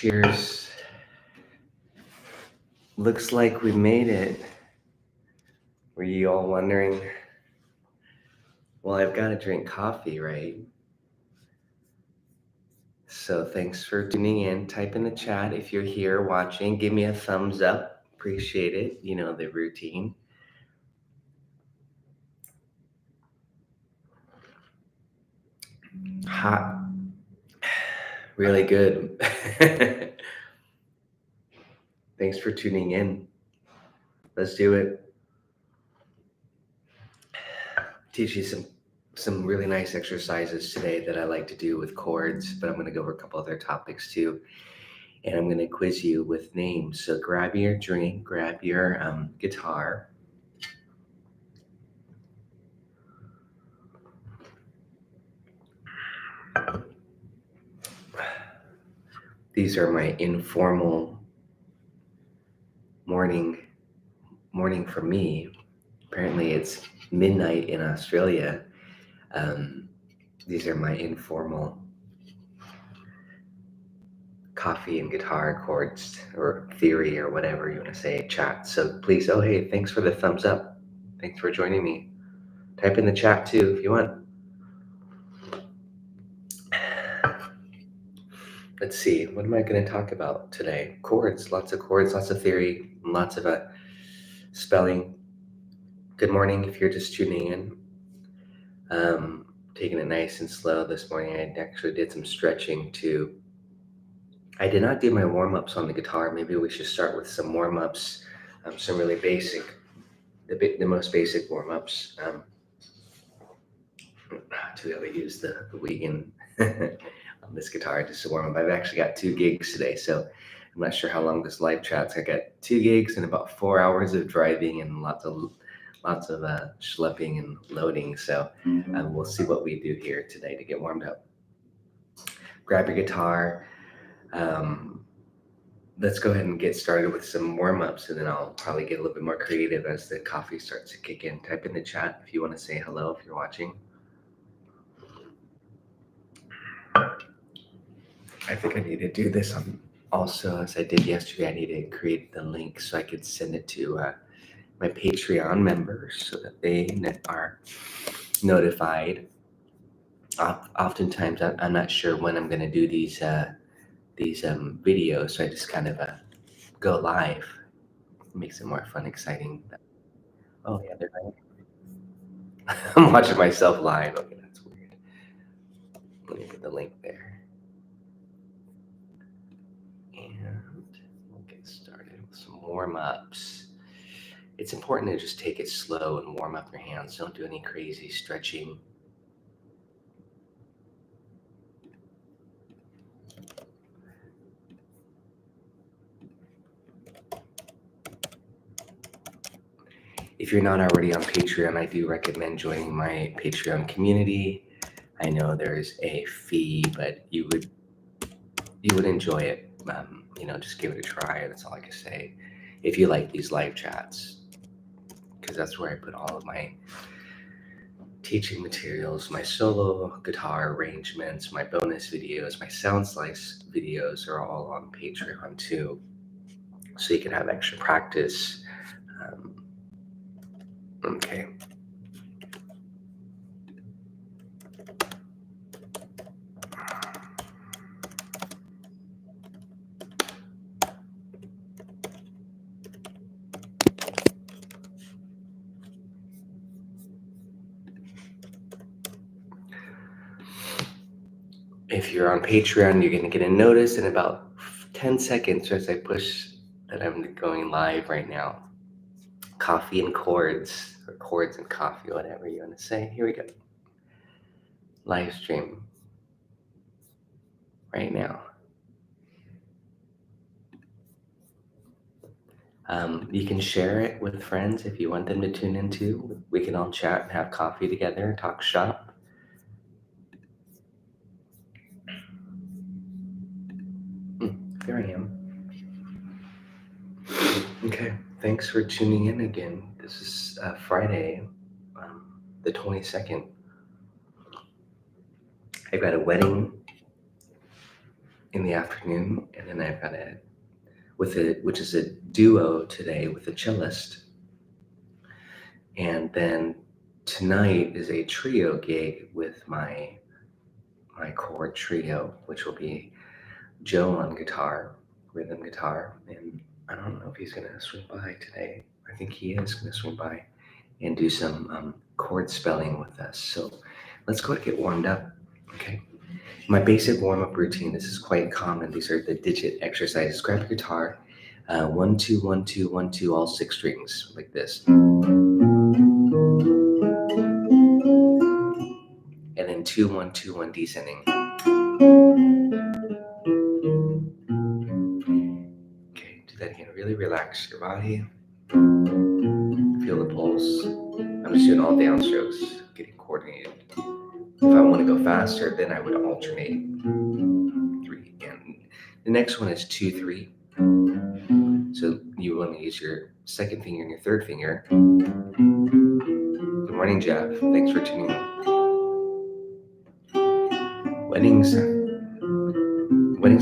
Cheers. Looks like we made it. Were you all wondering? Well, I've got to drink coffee, right? So thanks for tuning in. Type in the chat if you're here watching. Give me a thumbs up. Appreciate it. You know the routine. Hot. Really good. Thanks for tuning in. Let's do it. Teach you some really nice exercises today that I like to do with chords, but I'm going to go over a couple other topics too. And I'm going to quiz you with names. So grab your drink, grab your guitar. These are my informal morning for me. Apparently it's midnight in Australia. These are my informal coffee and guitar chords or theory or whatever you want to say chat. So please, oh hey, thanks for the thumbs up. Thanks for joining me. Type in the chat too if you want. Let's see, what am I going to talk about today? Chords, lots of theory, lots of spelling. Good morning if you're just tuning in. Taking it nice and slow this morning. I actually did some stretching too. I did not do my warm-ups on the guitar. Maybe we should start with some warm-ups, some really basic, the most basic warm-ups. To be able to use the Wiegand on this guitar just to warm up. I've actually got 2 gigs today, so I'm not sure how long this live chat's. I got 2 gigs and about 4 hours of driving and lots of schlepping and loading. So we'll see what we do here today to get warmed up. Grab your guitar. Let's go ahead and get started with some warm-ups, and then I'll probably get a little bit more creative as the coffee starts to kick in. Type in the chat if you want to say hello if you're watching. I think I need to do this also, as I did yesterday. I need to create the link so I could send it to my Patreon members so that they are notified. Oftentimes, I'm not sure when I'm going to do these videos, so I just kind of go live. It makes it more fun, exciting. Oh yeah, they're right. I'm watching myself live. Okay, that's weird. Let me put the link there. And we'll get started with some warm-ups. It's important to just take it slow and warm up your hands. Don't do any crazy stretching. If you're not already on Patreon, I do recommend joining my Patreon community. I know there's a fee, but you would enjoy it. Just give it a try. That's all I can say. If you like these live chats, because that's where I put all of my teaching materials, my solo guitar arrangements, my bonus videos, my sound slice videos are all on Patreon too. So you can have extra practice. Okay. If you're on Patreon, you're going to get a notice in about 10 seconds as I push that I'm going live right now. Coffee and chords, or chords and coffee, whatever you want to say. Here we go. Live stream right now. You can share it with friends if you want them to tune in too. We can all chat and have coffee together and talk shop. Here I am. Okay, thanks for tuning in again. This is Friday, the 22nd. I've got a wedding in the afternoon, and then I've got which is a duo today with a cellist, and then tonight is a trio gig with my chord trio, which will be Joe on guitar, rhythm guitar, and I don't know if he's gonna swing by today. I think he is gonna swing by and do some chord spelling with us. So let's go and get warmed up, okay? My basic warm-up routine, this is quite common. These are the digit exercises. Grab your guitar, 1, 2, 1, 2, 1, 2, all 6 strings, like this. And then 2, 1, 2, 1, descending. Okay, do that again. Really relax your body. Feel the pulse. I'm just doing all downstrokes, getting coordinated. If I want to go faster, then I would alternate 3. And the next one is 2, 3. So you want to use your second finger and your third finger. Good morning, Jeff. Thanks for tuning in. Weddings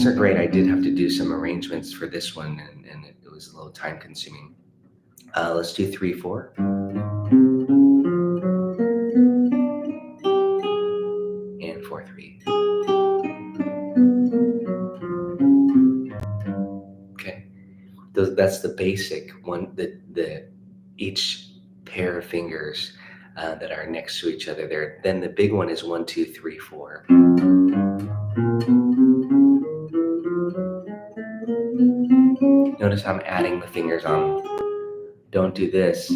are great. I did have to do some arrangements for this one, and it was a little time consuming. Let's do 3, 4. And 4, 3. Okay. That's the basic one. The each pair of fingers that are next to each other there. Then the big one is 1, 2, 3, 4. Notice I'm adding the fingers on. Don't do this.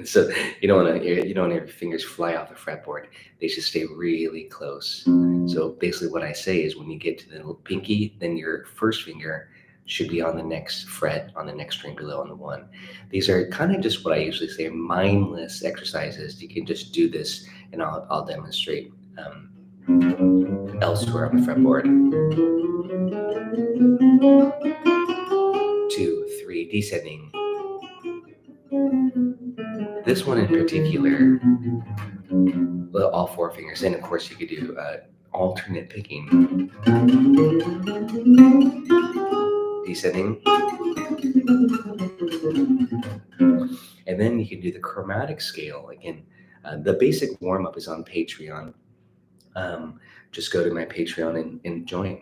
So you don't want your fingers fly off the fretboard. They should stay really close. So basically what I say is when you get to the little pinky, then your first finger should be on the next fret, on the next string below on the 1. These are kind of just what I usually say, mindless exercises. You can just do this, and I'll demonstrate elsewhere on the fretboard. 2, 3, descending. This one in particular, well, all 4 fingers. And of course you could do alternate picking. Descending. And then you can do the chromatic scale. Again, the basic warm-up is on Patreon. Just go to my Patreon and join.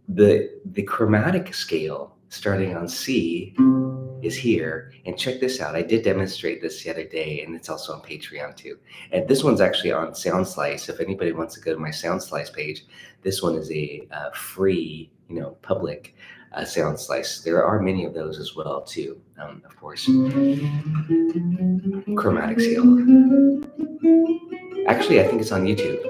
The chromatic scale starting on C is here, and check this out. I did demonstrate this the other day, and it's also on Patreon too. And this one's actually on SoundSlice. If anybody wants to go to my SoundSlice page, this one is a free, public SoundSlice. There are many of those as well too. Of course, chromatic scale. Actually, I think it's on YouTube.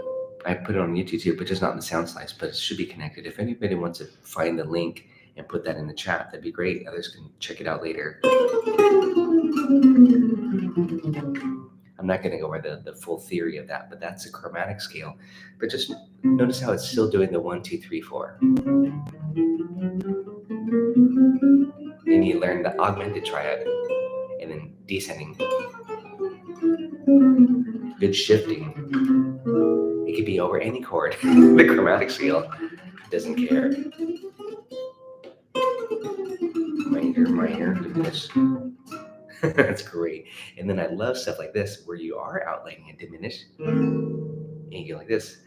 I put it on YouTube too, but just not in the SoundSlice. But it should be connected. If anybody wants to find the link and put that in the chat, that'd be great. Others can check it out later. I'm not going to go over the full theory of that, but that's a chromatic scale. But just notice how it's still doing the 1, 2, 3, 4. Then you learn the augmented triad, and then descending. Good shifting. It could be over any chord. The chromatic scale doesn't care. Minor, diminished. That's great. And then I love stuff like this where you are outlining and diminished. And you go like this.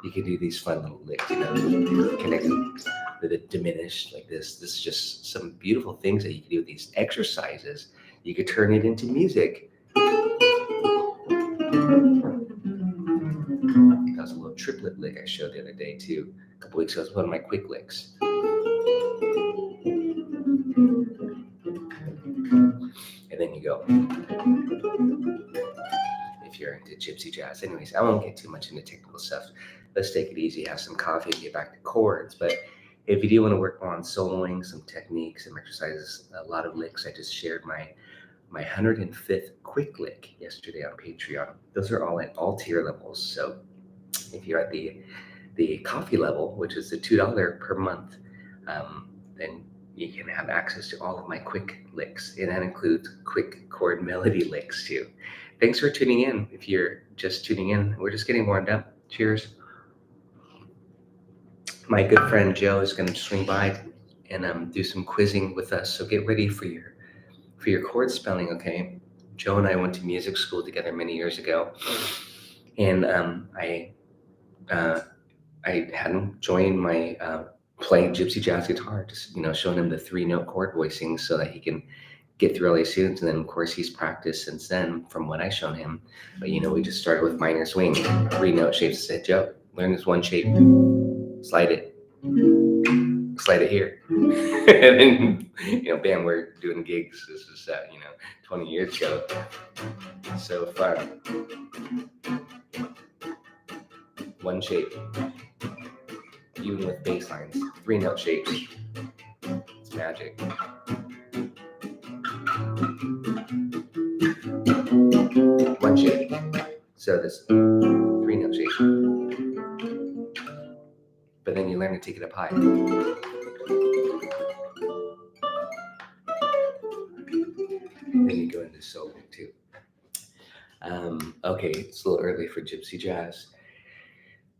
You can do these fun little licks, connecting the diminished like this. This is just some beautiful things that you can do with these exercises. You could turn it into music. That was a little triplet lick I showed the other day too. A couple weeks ago, it was one of my quick licks. And then you go. If you're into gypsy jazz. Anyways, I won't get too much into technical stuff. Let's take it easy, have some coffee, and get back to chords. But if you do want to work on soloing, some techniques, some exercises, a lot of licks, I just shared my 105th quick lick yesterday on Patreon. Those are all at all tier levels. So if you're at the coffee level, which is the $2 per month, then you can have access to all of my quick licks, and that includes quick chord melody licks too. Thanks for tuning in. If you're just tuning in, we're just getting warmed up. Cheers. My good friend Joe is going to swing by and do some quizzing with us. So get ready for your chord spelling, okay? Joe and I went to music school together many years ago, and uh, I had him join my playing gypsy jazz guitar, just showing him the 3-note chord voicing so that he can get through all these tunes. And then of course he's practiced since then from what I shown him. But we just started with minor swing, 3-note shapes. I said, Joe, learn this one shape, slide it here. And then bam, we're doing gigs. This is 20 years ago. So fun. One shape, even with bass lines, 3-note shapes. It's magic. One shape. So this 3-note shape. But then you learn to take it up high. Then you go into solo too. Okay, it's a little early for gypsy jazz.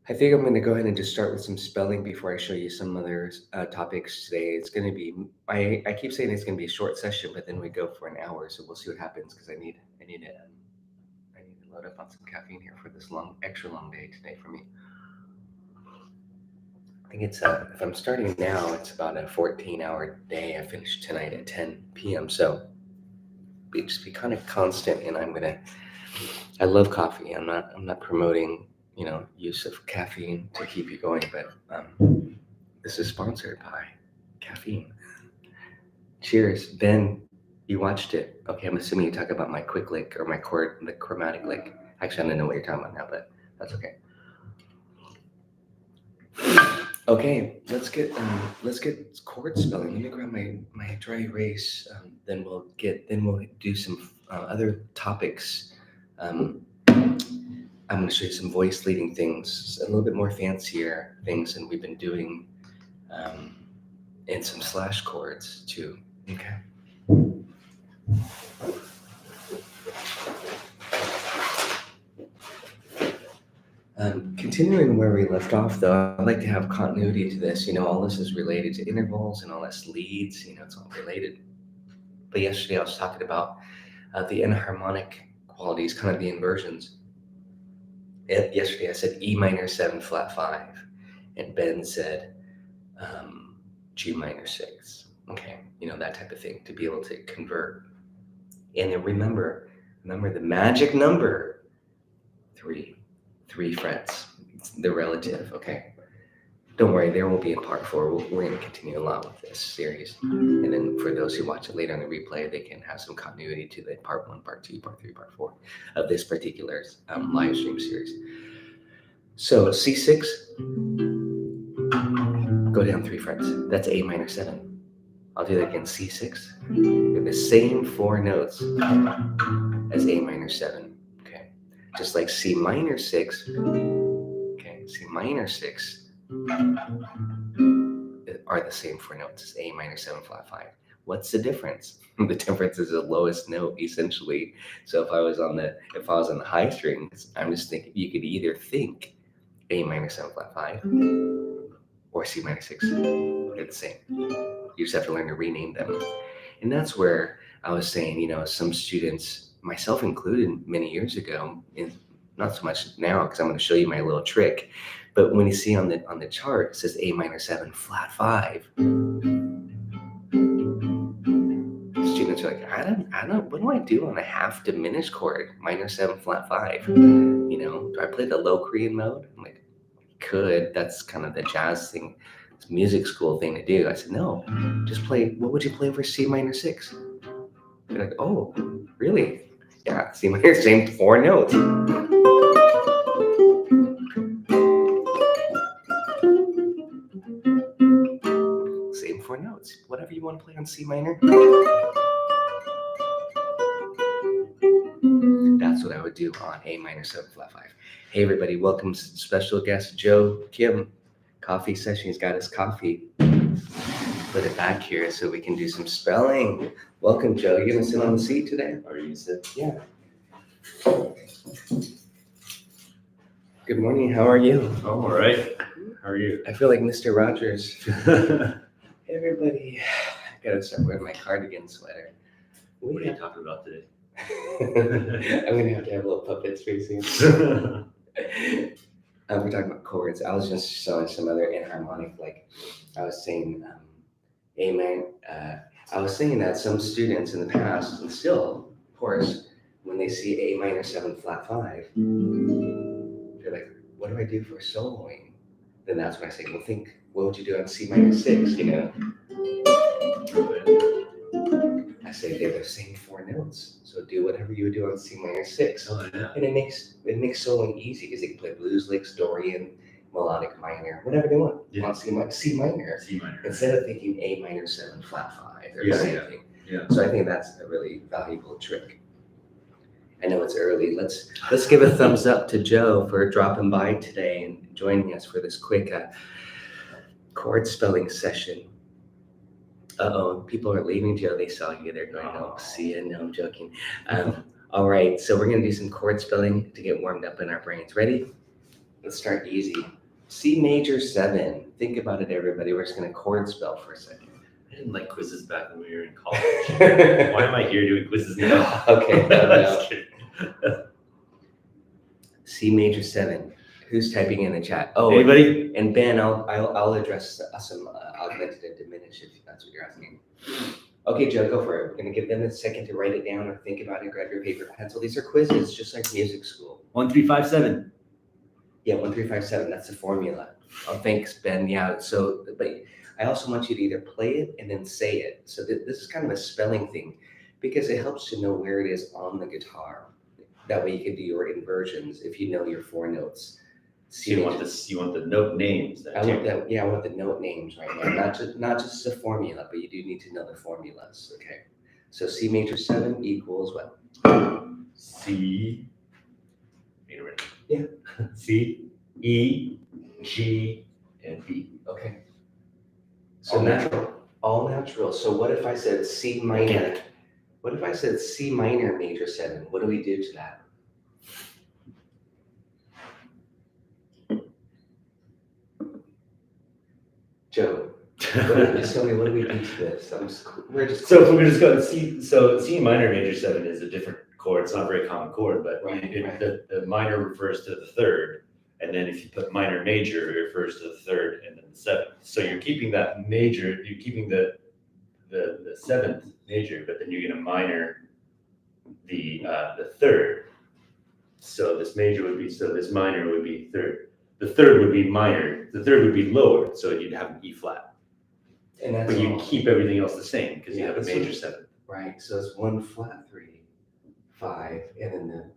I think I'm going to go ahead and just start with some spelling before I show you some other topics today. It's going to be, I keep saying it's going to be a short session, but then we go for an hour, so we'll see what happens because I need to load up on some caffeine here for this extra long day today for me. I think it's if I'm starting now, it's about a 14-hour day. I finish tonight at 10 p.m. So just be kind of constant, and I love coffee. I'm not promoting use of caffeine to keep you going, but this is sponsored by caffeine. Cheers. Ben, you watched it. Okay, I'm assuming you talk about my quick lick or my chord, the chromatic lick. Actually, I don't know what you're talking about now, but that's okay. Okay, let's get chord spelling. Let me grab my dry erase. Then we'll do some other topics. I'm going to show you some voice leading things, a little bit more fancier things than we've been doing, and some slash chords too. Okay. Continuing where we left off, though, I'd like to have continuity to this. All this is related to intervals and all this leads. It's all related. But yesterday I was talking about the enharmonic qualities, kind of the inversions. Yesterday I said E minor 7 flat 5, and Ben said G minor 6. Okay, that type of thing, to be able to convert. And then remember the magic number, 3 frets, the relative. Okay, don't worry, there will be a part 4. We're going to continue along with this series, and then for those who watch it later on the replay, they can have some continuity to the part 1, part 2, part 3, part 4 of this particular live stream series. So C6, go down 3 frets. That's A minor 7. I'll do that again. C6. They're the same 4 notes as A minor 7. Okay, just like C minor 6. Okay, C minor 6 are the same 4 notes as A minor 7 flat 5. What's the difference? The difference is the lowest note, essentially. So if I was on the high strings, I'm just thinking you could either think A minor 7 flat 5 or C minor 6. They're the same. You just have to learn to rename them. And that's where I was saying, some students, myself included many years ago, not so much now because I'm going to show you my little trick, but when you see on the chart, it says A minor 7 flat 5. Students are like, I don't, what do I do on a half diminished chord, minor 7 flat 5? Do I play the low Korean mode? I'm like, could. That's kind of the jazz thing, music school thing to do. I said, no, just play. What would you play for C minor 6? They're like, oh, really? Yeah, C minor, same 4 notes. Same 4 notes. Whatever you want to play on C minor. That's what I would do on A minor 7 flat 5. Hey everybody, welcome special guest Joe Kim. Coffee session. He's got his coffee. put it back here so we can do some spelling. Welcome, Joe. You gonna sit on the seat today? Are you gonna sit? Yeah. Good morning. How are you? Oh, all right. How are you? I feel like Mr. Rogers. Hey, everybody. I gotta start wearing my cardigan sweater. What are you talking about today? I'm gonna have to have a little puppet, Tracy. We're talking about chords. I was just showing some other inharmonic, like I was saying, A minor. I was saying that some students in the past, and still, of course, when they see A minor 7 flat 5, they're like, what do I do for soloing? Then that's when I say, well, think, what would you do on C minor 6, you know? I say they're the same 4 notes, so do whatever you would do on C minor 6. Oh, yeah. And it makes soloing easy because they can play blues licks, Dorian, melodic minor, whatever they want on C minor. C minor. Instead of thinking A minor 7 flat 5 or Yeah, the same yeah. thing. Yeah. So I think that's a really valuable trick. I know it's early. Let's give a thumbs up to Joe for dropping by today and joining us for this quick chord spelling session. People are leaving, Joe. They saw you. They're going, oh, see you. No, I'm joking. All right, so we're going to do some chord spelling to get warmed up in our brains. Ready? Let's start easy. C major 7. Think about it, everybody. We're just going to chord spell for a second. I didn't like quizzes back when we were in college. Why am I here doing quizzes now? Okay. Just kidding. C major 7. Who's typing in the chat? Oh, Anybody? And Ben, I'll address some augmented and diminished if that's what you're asking. Okay, Joe, go for it. We're going to give them a second to write it down or think about it. Grab your paper, pencil. These are quizzes, just like music school. 1, 3, 5, 7. Yeah, 1, 3, 5, 7. That's the formula. Oh, thanks, Ben. Yeah. So, but I also want you to either play it and then say it. So this is kind of a spelling thing because it helps to know where it is on the guitar. That way you can do your inversions if you know your 4 notes. So you want the note names. I want the note names right now, not just the formula, but you do need to know the formulas. Okay. So C major 7 equals what? C. Yeah. C, E, G, and B. Okay. So all natural. So what if I said C minor? What if I said C minor major 7? What do we do to that? Joe, just tell me, what do we do to this? So if we're just going to C, so C minor major 7 is a different chord. It's not a very common chord, but right. The minor refers to the 3rd, and then if you put minor major, it refers to the 3rd and then the 7th. So you're keeping that major, you're keeping the 7th major, but then you're going to minor the 3rd. So this major would be, this minor would be 3rd. The 3rd would be minor. The 3rd would be lower, so you'd have an E flat. But you keep everything else the same because you have a major 7. Right. So it's 1 flat 3, 5, and then the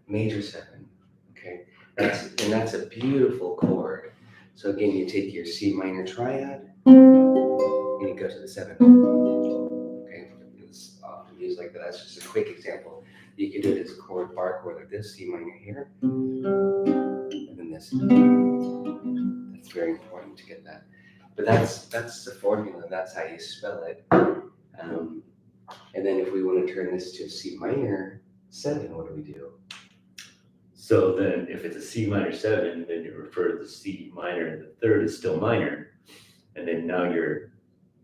major 7. Okay. That's a beautiful chord. So again, you take your C minor triad and you go to the 7th. Okay. It's often used like that. That's just a quick example. You can do it as a chord, bar chord like this, C minor here, and then this. That's very important to get that. But that's the formula. That's how you spell it. And then if we want to turn this to C minor 7, what do we do? So then if it's a C minor 7, then you refer to the C minor, and the 3rd is still minor. And then now you're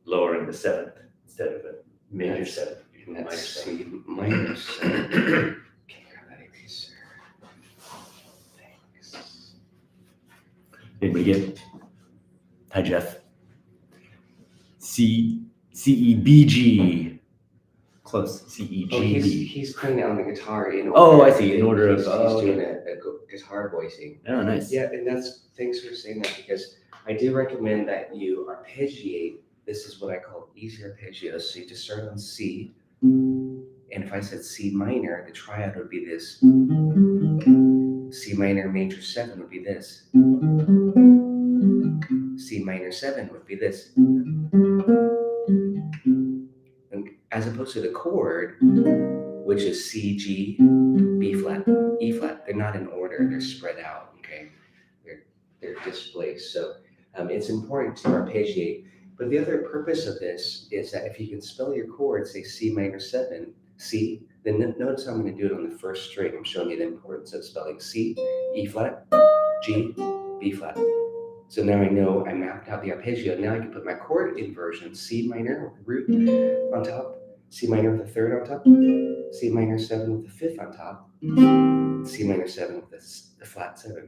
lowering the 7th instead of a major 7. That's C minor 7. Can you grab that eraser? Thanks. Anybody get? Hi, Jeff. C E B G. Close. C E G B. He's playing it on the guitar in order. Oh, I see. In order of. He's doing a guitar voicing. Oh, nice. Yeah, and thanks for saying that because I do recommend that you arpeggiate. This is what I call easy arpeggios. So you just start on C. And if I said C minor, the triad would be this. C minor major 7 would be this. C minor 7 would be this. And as opposed to the chord, which is C, G, B flat, E flat. They're not in order, they're spread out, okay? They're displaced. So it's important to arpeggiate. But the other purpose of this is that if you can spell your chords, say C minor 7, C, then notice how I'm going to do it on the first string. I'm showing you the importance of spelling C, E flat, G, B flat. So now I know I mapped out the arpeggio. Now I can put my chord inversion, C minor with the root on top, C minor with the third on top, C minor 7 with the fifth on top, C minor 7 with the flat 7.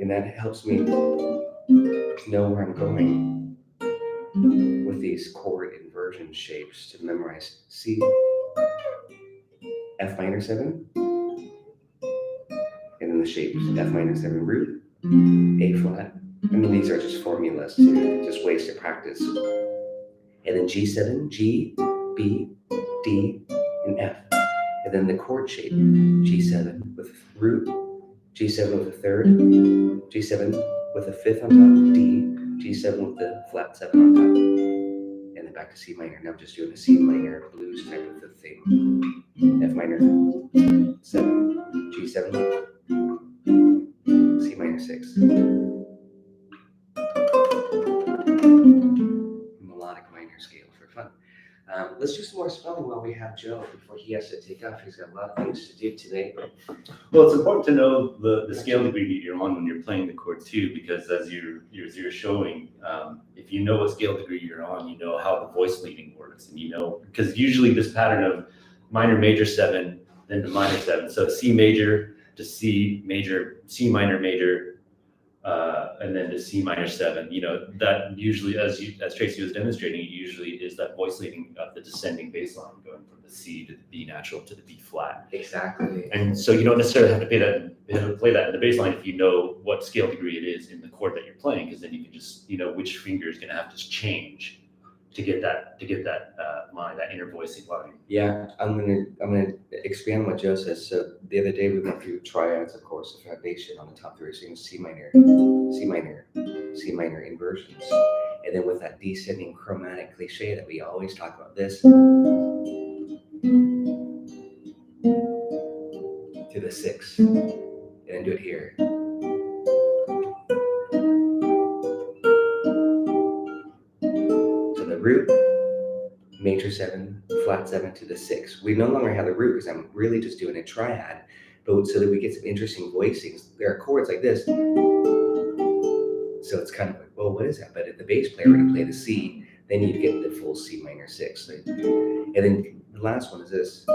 And that helps me know where I'm going with these chord inversion shapes to memorize C, F minor 7, and then the shapes F minor 7 root, A flat. I mean, these are just formulas too, just ways to practice. And then G7, G, B, D, and F. And then the chord shape, G7 with root, G7 with a third, G7 with a fifth on top, D, G7 with the flat 7 on top, and then back to C minor. Now I'm just doing a C minor blues type of a thing. F minor 7, G7, C minor 6. Melodic minor scale for fun. Let's do some more spelling while we have Joe before he has to take off. He's got a lot of things to do today. Well, it's important to know the scale degree that you're on when you're playing the chord too, because as you're showing, if you know what scale degree you're on, you know how the voice leading works, and you know, because usually this pattern of minor major 7, then to minor 7, so C major to C major, C minor major, and then to C minor 7, you know, that usually, as Tracy was demonstrating, it usually is that voice leading of the descending bass line going from the C to the B natural to the B flat. Exactly. And so you don't necessarily have to play that in the bass line if you know what scale degree it is in the chord that you're playing, because then you can just, you know, which finger is going to have to change to get that line, that inner voicing line. Yeah, I'm gonna expand on what Joe says. So the other day we went through triads, of course, the foundation on the top 3 strings, C minor, C minor, C minor inversions, and then with that descending chromatic cliche that we always talk about, this to the 6, and then do it here. So the root, major 7, flat 7 to the 6. We no longer have the root because I'm really just doing a triad, but so that we get some interesting voicings. There are chords like this. So it's kind of like, well, what is that? But if the bass player were to play the C, then you'd get the full C minor 6. And then the last one is this.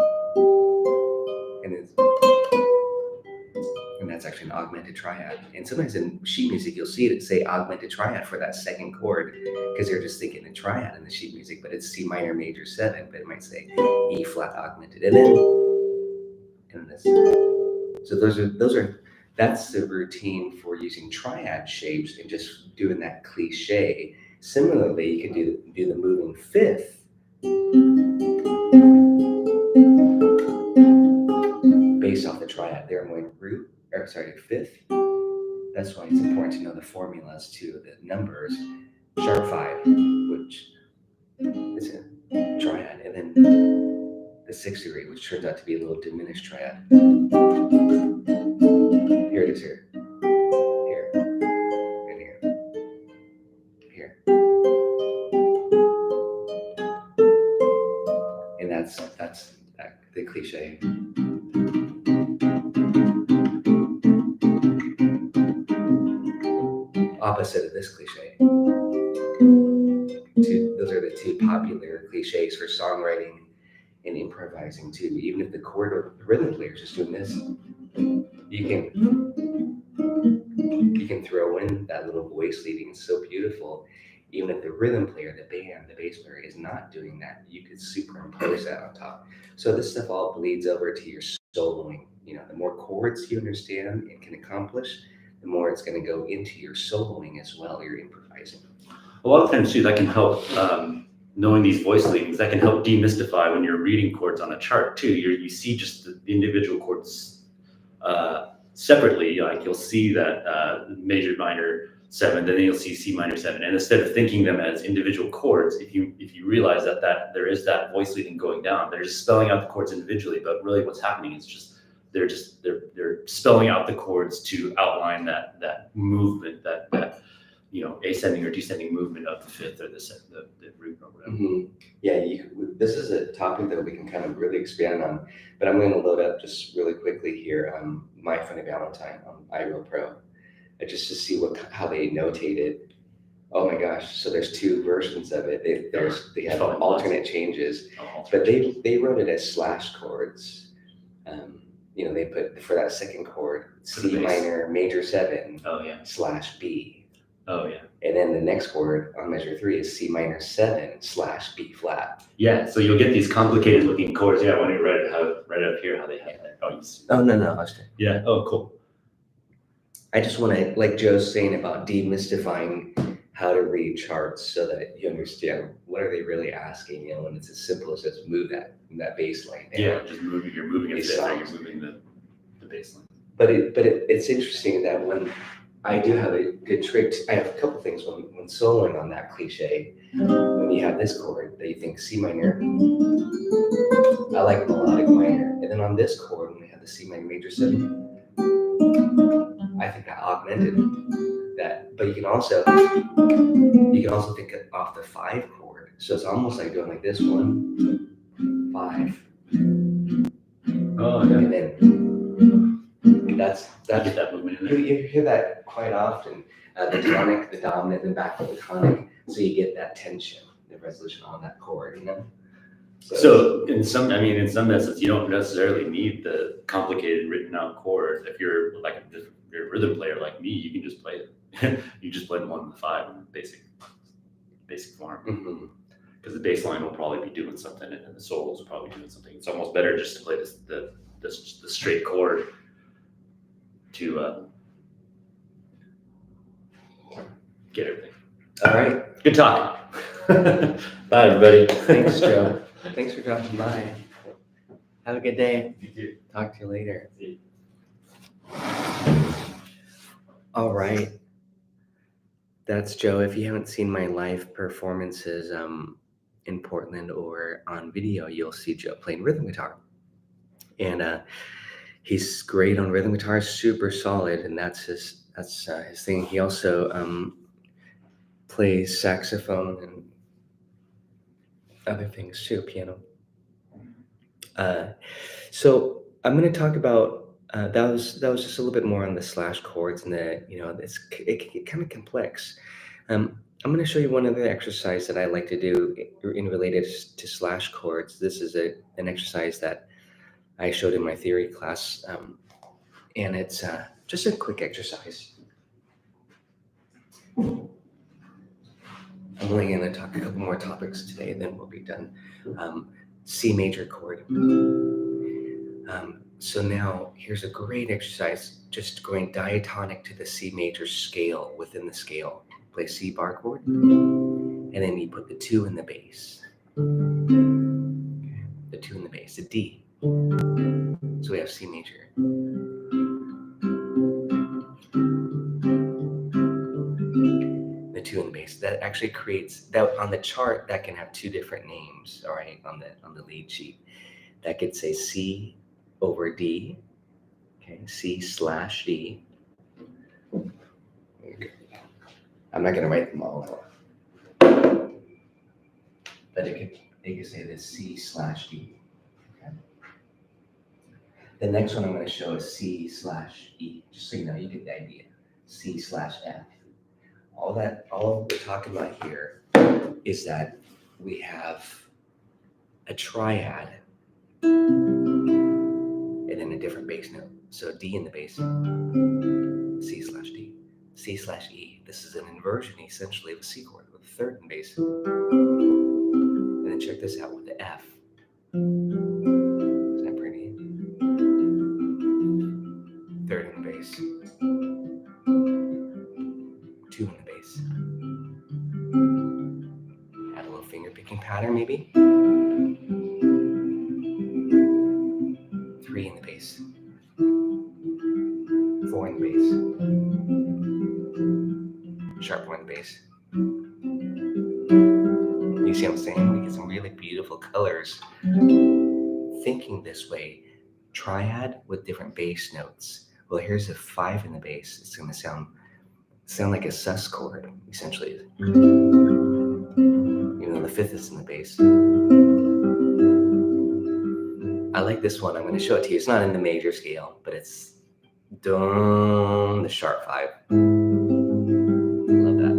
And that's actually an augmented triad. And sometimes in sheet music, you'll see it say augmented triad for that second chord because they're just thinking a triad in the sheet music, but it's C minor major 7, but it might say E flat augmented. And then this. So that's the routine for using triad shapes and just doing that cliche. Similarly, you can do the moving fifth based off the triad. There I'm going fifth. That's why it's important to know the formulas to the numbers. Sharp 5, which is a triad, and then the 6th degree, which turns out to be a little diminished triad. Here it is here. Here. And here. Here. And that's the cliche. Opposite of this cliche. Those are the 2 popular cliches for songwriting and improvising too. Even if the chord or the rhythm player is just doing this, you can throw in that little voice leading. It's so beautiful. Even if the rhythm player, the band, the bass player is not doing that, you could superimpose that on top. So this stuff all bleeds over to your soloing. You know, the more chords you understand and can accomplish, the more it's going to go into your soloing as well, your improvising. A lot of times too, that can help, knowing these voice leadings, that can help demystify when you're reading chords on a chart too. You see just the individual chords separately, like you'll see that major minor 7, then you'll see C minor 7. And instead of thinking them as individual chords, if you realize that there is that voice leading going down, they're just spelling out the chords individually, but really what's happening is just they're spelling out the chords to outline that movement, that ascending or descending movement of the fifth or the root or whatever. Yeah, this is a topic that we can kind of really expand on, but I'm going to load up just really quickly here My Funny Valentine on iReal Pro, just to see how they notate it. Oh my gosh! So there's two versions of it. They have alternate changes, but they wrote it as slash chords. They put for that second chord C minor major 7 slash B. Oh yeah. And then the next chord on measure 3 is C minor 7 slash B flat. Yeah, so you'll get these complicated looking chords. Yeah, I want to write up here how they have that. Oh no. Yeah. Oh cool. I just want to, like Joe's saying about demystifying how to read charts so that you understand what are they really asking, and it's as simple as just move that bass line down. Yeah, just you're moving a fifth, or you're moving the bass line. But it's interesting that when I do have a good trick, I have a couple things when soloing on that cliche, when you have this chord that you think C minor, I like melodic minor, and then on this chord when we have the C minor major 7, I think I augmented that. But you can also think off the 5 chord, so it's almost like going like this 1, 5. Oh yeah. And then that's that movement in there. You hear that quite often. The tonic, the dominant, and back with the tonic, so you get that tension, the resolution on that chord, So in some essence, you don't necessarily need the complicated written out chord. If you're you're a rhythm player like me, you can just play it. You just play the 1 and the 5 in basic form. Because the bass line will probably be doing something, and the solos will probably be doing something. It's almost better just to play the straight chord to get everything. All right. Good talk. Bye, everybody. Thanks, Joe. Thanks for dropping by. Have a good day. You too. Talk to you later. See you. All right. That's Joe. If you haven't seen my live performances in Portland or on video, you'll see Joe playing rhythm guitar. And he's great on rhythm guitar, super solid, and that's his thing. He also plays saxophone and other things too, piano. So I'm going to talk about that was just a little bit more on the slash chords, and it kind of complex. I'm going to show you one other exercise that I like to do in related to slash chords. This is an exercise that I showed in my theory class, and it's just a quick exercise. I'm only going to talk a couple more topics today, then we'll be done. C major chord. So now here's a great exercise, just going diatonic to the C major scale within the scale. Play C bar chord, and then you put the 2 in the bass. Okay. The 2 in the bass, the D. So we have C major. The 2 in the bass. That actually creates that on the chart. That can have 2 different names. All right, on the lead sheet, that could say C over D. Okay, C slash D. I'm not going to write them all out, but it could say this C slash D. Okay. The next one I'm going to show is C slash E, just so you know, you get the idea. C slash F. All we're talking about here is that we have a triad and then a different bass note. So D in the bass, C slash D, C slash E. This is an inversion essentially of a C chord with a 3rd in bass. And then check this out with the F. Isn't that pretty? 3rd in the bass, 2 in the bass. Add a little finger picking pattern maybe. 3 in the bass, 4 in the bass, sharp 1 in the bass. You see what I'm saying? We get some really beautiful colors thinking this way. Triad with different bass notes. Well, here's a 5 in the bass. It's going to sound sound like a sus chord, essentially. Even though the fifth is in the bass. I like this one. I'm going to show it to you. It's not in the major scale, but it's the sharp 5. Love that.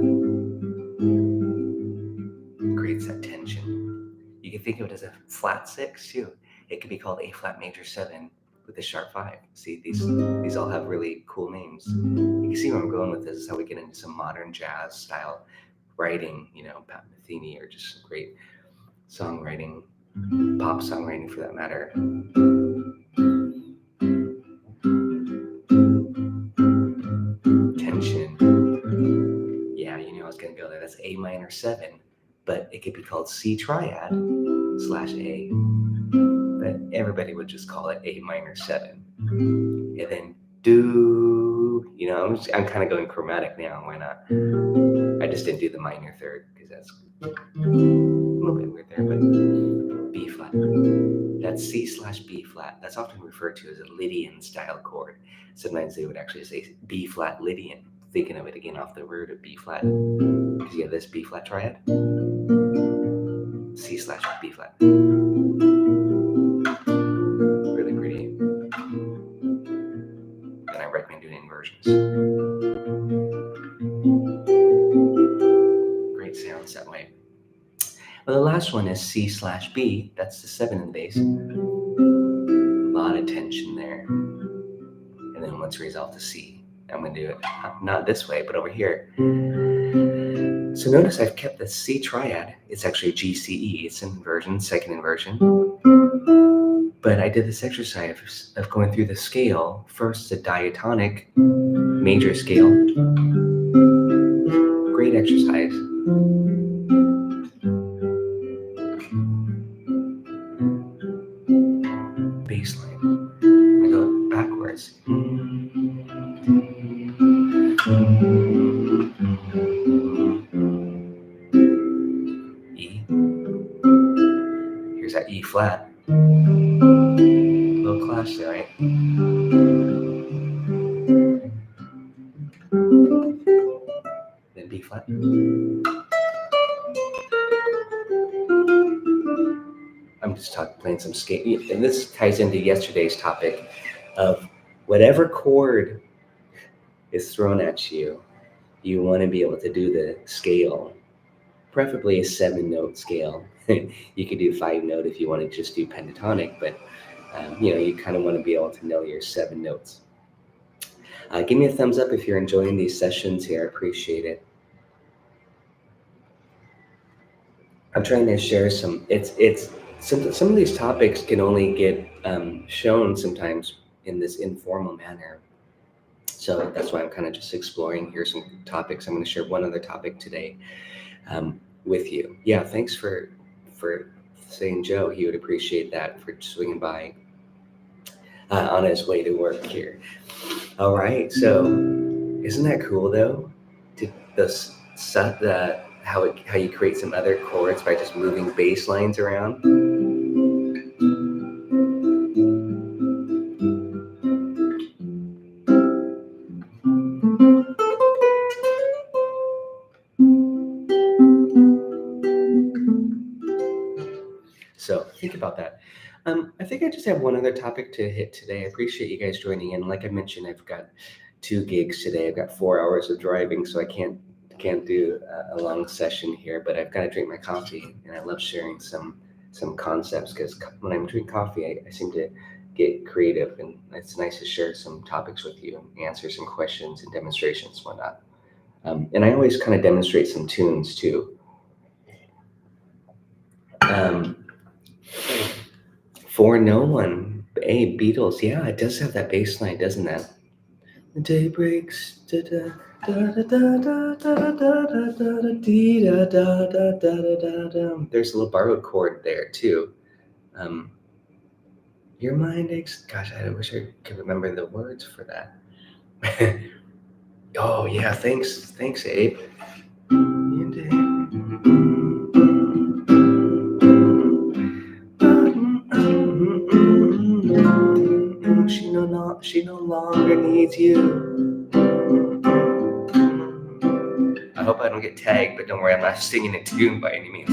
Creates that tension. You can think of it as a flat 6 too. It could be called A flat major 7 with the sharp 5. See, these all have really cool names. You can see where I'm going with this. Is how we get into some modern jazz style writing, Pat Metheny, or just great songwriting, pop songwriting for that matter. Tension. Yeah, I was going to go there. That's A minor 7, but it could be called C triad /A. But everybody would just call it A minor 7. And then do, I'm kind of going chromatic now. Why not? I just didn't do the minor 3rd because that's a little bit weird there, but B flat. That's C/B flat. That's often referred to as a Lydian style chord. Sometimes they would actually say B flat Lydian, thinking of it again off the root of B flat. Because you have this B flat triad, C/B flat. Really pretty. And I recommend doing inversions. Great sounds that way. Well, the last one is C/B. That's the 7 in the bass. A lot of tension there. And then let's resolve to C. I'm going to do it not this way, but over here. So notice I've kept the C triad. It's actually GCE. It's an inversion, second inversion. But I did this exercise of going through the scale. First, the diatonic major scale. Great exercise. Bass line. I go backwards. E. Here's that E flat. A little clash there, right? Then B flat. I'm just playing some scale, and this ties into yesterday's topic of whatever chord is thrown at you, you want to be able to do the scale, preferably a 7-note scale. You could do 5-note if you want to just do pentatonic, but you kind of want to be able to know your 7 notes. Give me a thumbs up if you're enjoying these sessions here. I appreciate it. I'm trying to share some. Some of these topics can only get shown sometimes in this informal manner. So that's why I'm kind of just exploring here some topics. I'm going to share one other topic today with you. Yeah, thanks for saying Joe. He would appreciate that, for swinging by on his way to work here. All right, so isn't that cool though? How you create some other chords by just moving bass lines around. So think about that. I think I just have one other topic to hit today. I appreciate you guys joining in. Like I mentioned, I've got 2 gigs today. I've got 4 hours of driving, so I can't do a long session here, but I've got to drink my coffee, and I love sharing some concepts, because when I'm drinking coffee, I seem to get creative, and it's nice to share some topics with you and answer some questions and demonstrations and whatnot. And I always kind of demonstrate some tunes too. For No One, hey, Beatles, yeah, it does have that bass line, doesn't it? The day breaks, there's a little borrowed chord there too. Your mind aches. Gosh, I wish I could remember the words for that. Oh yeah, thanks, Abe. She no longer needs you. I hope I don't get tagged, but don't worry, I'm not singing a tune by any means.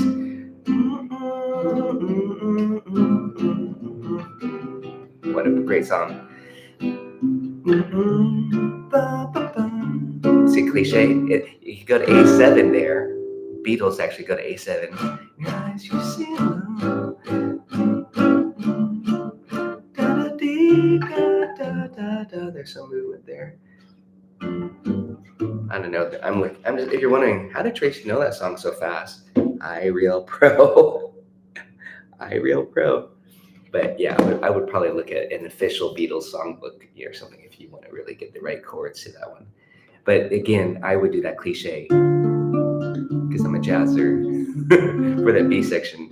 What a great song. See, cliche? You could go to A7 there. Beatles actually go to A7. Your eyes, you see love. There's some movement there. I don't know. I'm just, if you're wondering, how did Tracy know that song so fast? I real pro. I real pro. But yeah, I would probably look at an official Beatles songbook or something if you want to really get the right chords to that one. But again, I would do that cliche because I'm a jazzer for that B section.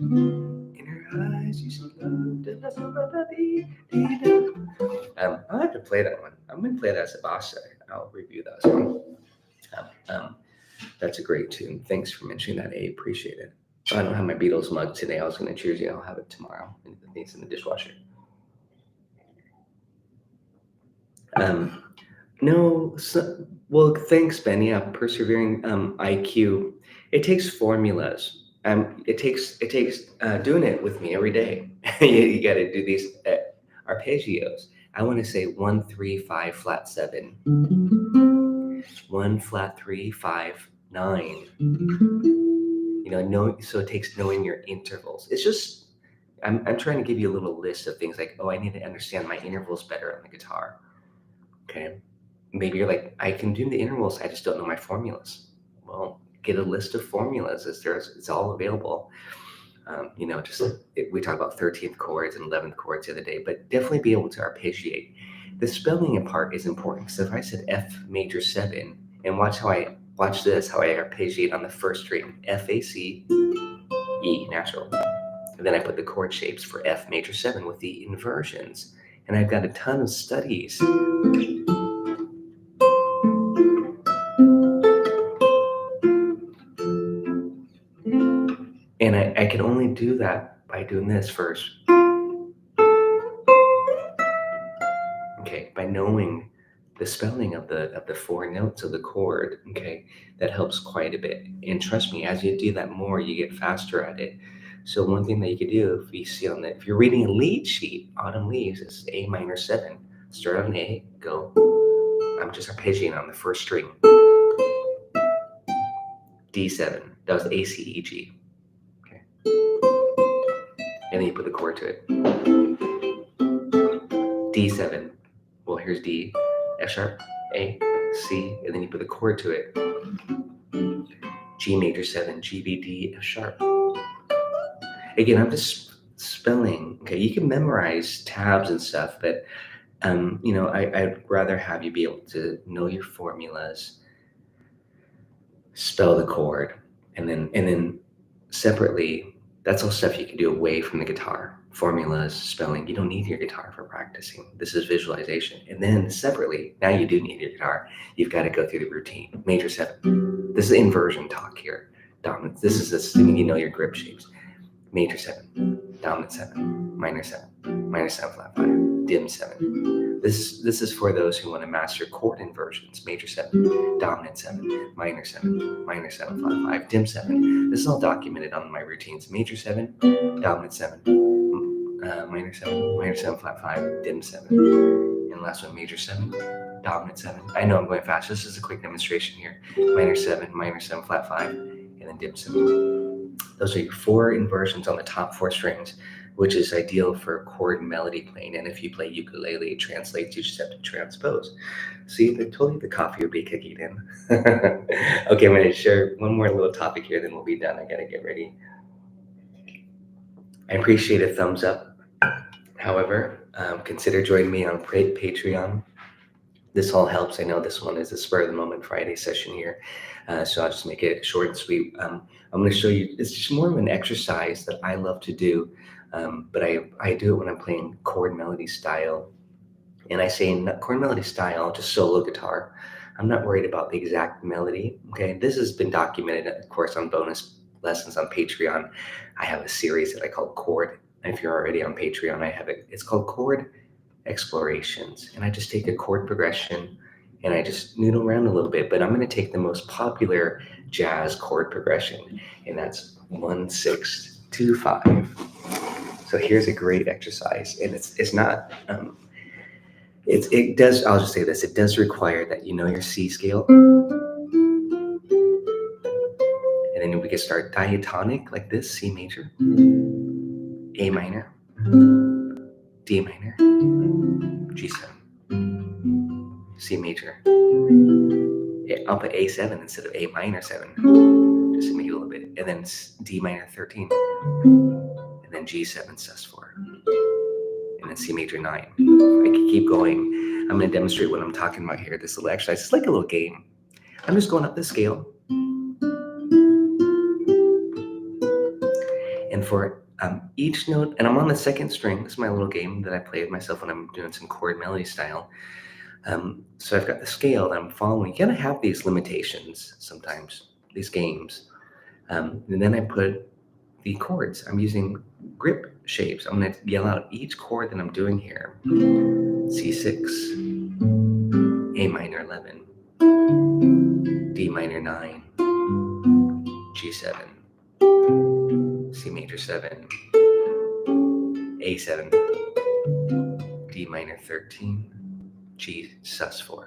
In her eyes, you see love. I'll have to play that one. I'm going to play that as a boss. I'll review that song. That's a great tune. Thanks for mentioning that, A. Appreciate it. I don't have my Beatles mug today. I was going to cheers you. I'll have it tomorrow. It's in the dishwasher. No, well, thanks, Ben. Yeah, persevering IQ. It takes formulas. It takes doing it with me every day. You got to do these arpeggios. I want to say 1 3 5 flat 7, 1 flat 3 5 9. So it takes knowing your intervals. It's just I'm trying to give you a little list of things like, oh, I need to understand my intervals better on the guitar. Okay. Maybe you're like, I can do the intervals, I just don't know my formulas. Well, get a list of formulas. It's all available. We talk about 13th chords and 11th chords the other day, but definitely be able to arpeggiate. The spelling part is important. So if I said F major 7, and watch how I arpeggiate on the first string, F, A, C, E, natural. And then I put the chord shapes for F major 7 with the inversions. And I've got a ton of studies. And I can only do that by doing this first. Okay, by knowing the spelling of the 4 notes of the chord, okay, that helps quite a bit. And trust me, as you do that more, you get faster at it. So one thing that you could do, if you're reading a lead sheet, Autumn Leaves, it's A minor 7. Start on A, go. I'm just arpeggiating on the first string. D7, that was A, C, E, G. Okay. And then you put the chord to it. D7, well, here's D, F sharp, A, C, and then you put the chord to it. G major 7, G, B, D, F sharp. Again, I'm just spelling. Okay, you can memorize tabs and stuff, but I'd rather have you be able to know your formulas, spell the chord, and then separately, that's all stuff you can do away from the guitar. Formulas, spelling, you don't need your guitar for practicing. This is visualization. And then separately, now you do need your guitar. You've got to go through the routine. Major 7. This is inversion talk here. Dominant. This is assuming you know your grip shapes. Major 7, dominant 7, minor 7, minor 7 flat 5, dim 7. This is for those who want to master chord inversions. Major 7, dominant 7, minor 7, minor 7 flat 5, dim 7. This is all documented on my routines. Major 7, dominant 7, minor 7 flat 5, dim 7. And last one, major 7, dominant 7. I know I'm going fast. This is a quick demonstration here. Minor 7 flat 5, and then dim 7. Those are your 4 inversions on the top 4 strings, which is ideal for chord melody playing. And if you play ukulele, it translates, you just have to transpose. See, I told you the coffee would be kicking in. Okay, I'm going to share one more little topic here, then we'll be done. I got to get ready. I appreciate a thumbs up. However, consider joining me on Patreon. This all helps. I know this one is a spur of the moment Friday session here. So I'll just make it short and sweet. I'm going to show you, it's just more of an exercise that I love to do. But I do it when I'm playing chord melody style. And I say chord melody style, just solo guitar. I'm not worried about the exact melody. Okay, this has been documented, of course, on bonus lessons on Patreon. I have a series that I call Chord. If you're already on Patreon, I have it. It's called Chord Explorations. And I just take a chord progression and I just noodle around a little bit, but I'm going to take the most popular jazz chord progression, and that's 1, 6, 2, 5. So here's a great exercise, and it's not, it does, I'll just say this, it does require that you know your C scale, and then we can start diatonic like this, C major, A minor, D minor, G7, C major. I'll put A7 instead of A minor 7, just to make it a little bit, and then D minor 13, and then G7 sus4, and then C major 9. I can keep going. I'm going to demonstrate what I'm talking about here. This little exercise, it's like a little game. I'm just going up the scale, and for each note, and I'm on the second string. This is my little game that I play with myself when I'm doing some chord melody style. So I've got the scale that I'm following. You gotta have these limitations sometimes, these games. And then I put the chords. I'm using grip shapes. I'm gonna yell out each chord that I'm doing here. C6, A minor 11, D minor 9, G7, C major 7, A7, D minor 13, G sus4,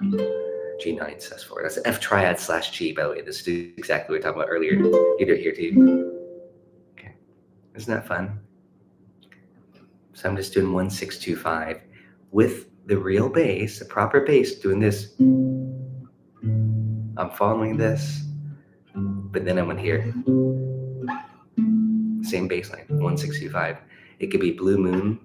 G9 sus4. That's F triad / G, by the way. This is exactly what we talked about earlier. You do it here too. Okay, isn't that fun? So I'm just doing 1, 6, 2, 5 with the real bass, the proper bass, doing this. I'm following this, but then I'm gonna hear same bass line, 1, 6, 2, 5. It could be Blue Moon.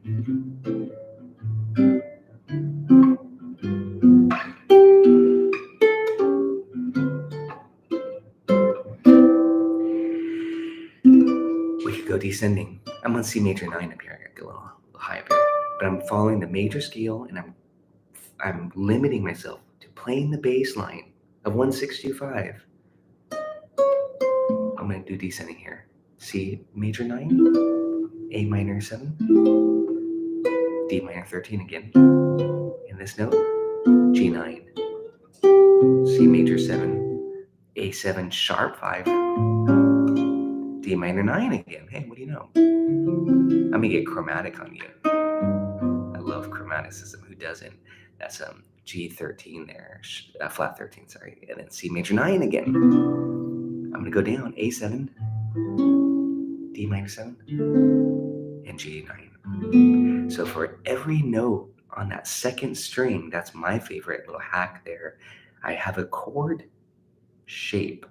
We could go descending. I'm on C major 9 up here. I gotta go a little high up here, but I'm following the major scale, and I'm limiting myself to playing the bass line of 1, 6, 2, 5. I'm gonna do descending here. C major 9, A minor 7, D minor 13 again. In this note, G9, C major 7, A7 sharp 5, D minor 9 again. Hey, what do you know? I'm gonna get chromatic on you. I love chromaticism. Who doesn't? That's G13 there, flat 13, sorry, and then C major 9 again. I'm gonna go down, A7, D minor 7, and G9. So for every note on that second string, that's my favorite little hack there, I have a chord shape.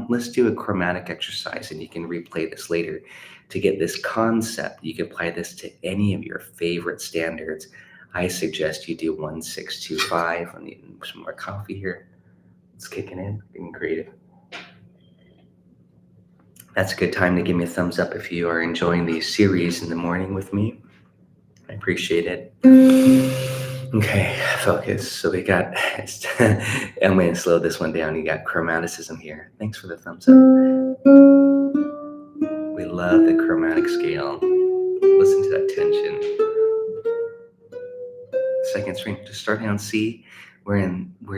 Let's do a chromatic exercise, and you can replay this later to get this concept. You can apply this to any of your favorite standards. I suggest you do 1, 6, 2, 5. I'm needing some more coffee here. It's kicking in, being creative. That's a good time to give me a thumbs up if you are enjoying these series in the morning with me. I appreciate it. Okay, focus. So we got, I'm going to slow this one down. You got chromaticism here. Thanks for the thumbs up. We love the chromatic scale. Listen to that tension. Second string, just starting on C. We're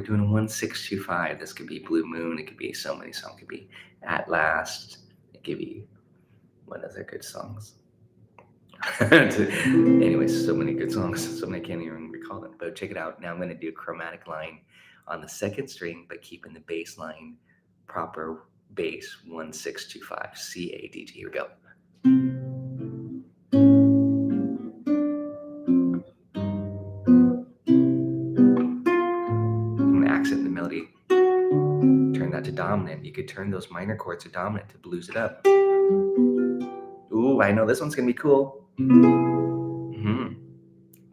doing a 1, 6, 2, 5. This could be Blue Moon. It could be so many songs. It could be At Last. It could be, what other good songs? Anyways, so many good songs. So many I can't even recall them. But check it out. Now I'm going to do a chromatic line on the second string, but keeping the bass line proper bass. 1, 6, 2, 5. C, A, D, G. Here we go. I'm going to accent the melody. Turn that to dominant. You could turn those minor chords to dominant to blues it up. Ooh, I know this one's going to be cool.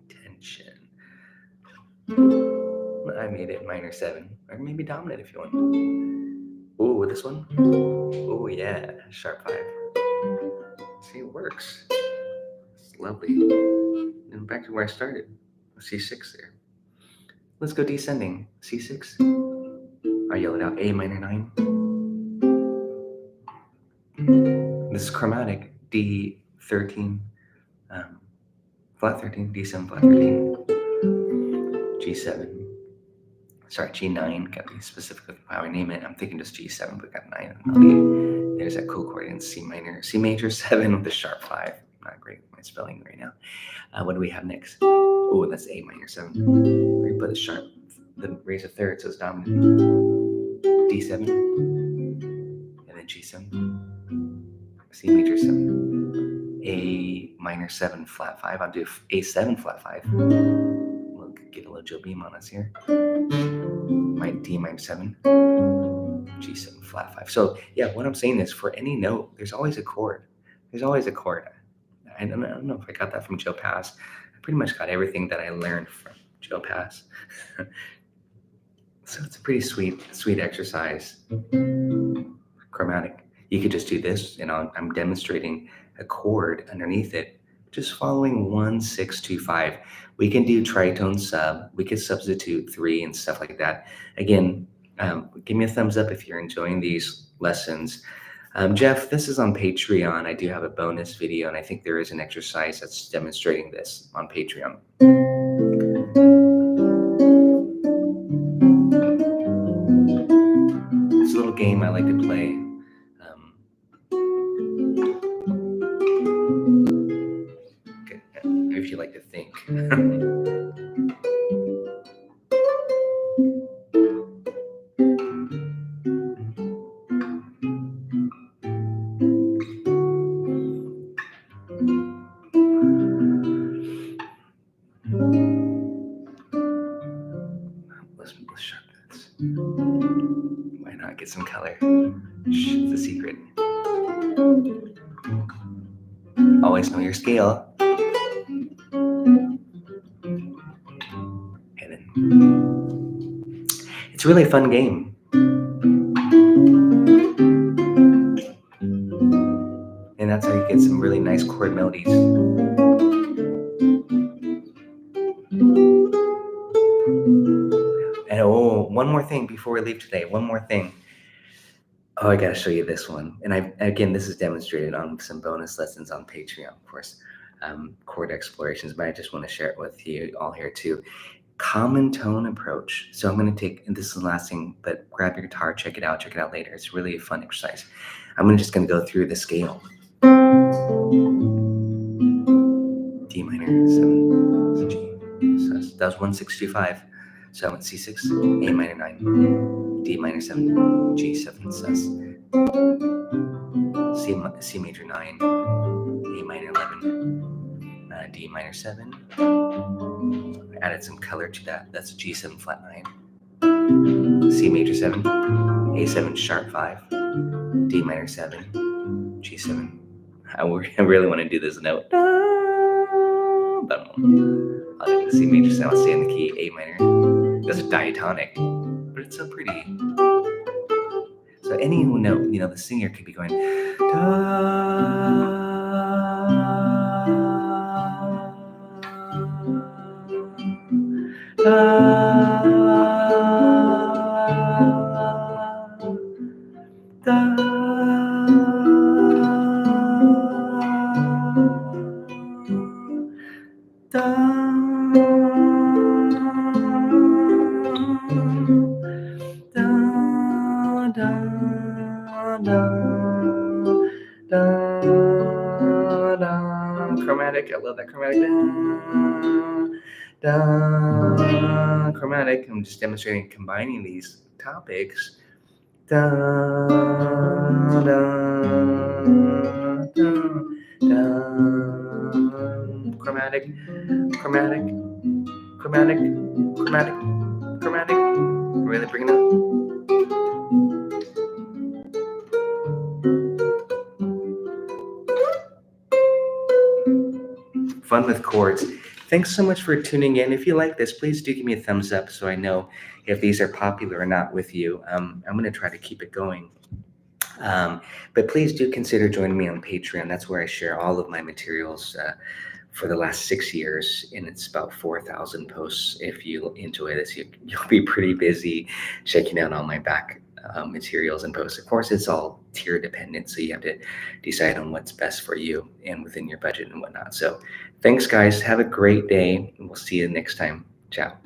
Tension. I made it minor 7, or maybe dominant if you want. Ooh, this one. Oh yeah, sharp 5. See, it works. It's lovely. And back to where I started. C6 there. Let's go descending. C6. I yell it out. A minor 9. This is chromatic. D13. Flat 13. D7 flat 13. G7. sorry, G9, got to be specific with how I name it. I'm thinking just G7, but got 9. Okay, there's that cool chord in C minor, C major 7 with a sharp 5. Not great with my spelling right now. What do we have next? Oh, that's A minor 7. We put the sharp, the raise a third, so it's dominant. D7, and then G7, C major 7, A minor 7 flat 5. I'll do A7 flat 5. We'll get a little Joe Beam on us here. My D minor 7, G7 flat 5. So yeah, what I'm saying is for any note, there's always a chord. There's always a chord. I don't know if I got that from Joe Pass. I pretty much got everything that I learned from Joe Pass. So it's a pretty sweet exercise. Chromatic. You could just do this, and I'm demonstrating a chord underneath it, just following 1, 6, 2, 5. We can do tritone sub. We could substitute 3 and stuff like that. Again, give me a thumbs up if you're enjoying these lessons. Jeff, this is on Patreon. I do have a bonus video, and I think there is an exercise that's demonstrating this on Patreon. It's a little game I like to play. If you like to think. Let's sharpen this. Why not get some color? It's a secret. Always know your scale. And then it's a really fun game. And that's how you get some really nice chord melodies. And one more thing before we leave today. One more thing. Oh, I gotta show you this one. And again, this is demonstrated on some bonus lessons on Patreon, of course, chord explorations, but I just want to share it with you all here too. Common tone approach. So I'm going to take, and this is the last thing, but grab your guitar, check it out later. It's really a fun exercise. I'm just going to go through the scale. D minor, 7, G, sus. That was 1, 6, 2, 5. So I went C6, A minor 9, D minor 7, G7 sus, C major 9, A minor 11, D minor 7. I added some color to that. That's a G7 flat 9, C major 7, A7 sharp 5, D minor 7, G7. I really want to do this note. But I'll do the C major 7. I'll stay in the key A minor. That's a diatonic, but it's so pretty. So any note, the singer could be going da. Chromatic, I love that chromatic. Chromatic. I'm just demonstrating combining these topics. Chromatic, chromatic, chromatic, chromatic, chromatic. Really bring it up. Fun with chords. Thanks so much for tuning in. If you like this, please do give me a thumbs up so I know if these are popular or not with you. I'm going to try to keep it going. But please do consider joining me on Patreon. That's where I share all of my materials for the last 6 years, and it's about 4,000 posts. If you enjoy this, you'll be pretty busy checking out all my back materials and posts. Of course, it's all tier dependent, so you have to decide on what's best for you and within your budget and whatnot. So thanks, guys. Have a great day, and we'll see you next time. Ciao.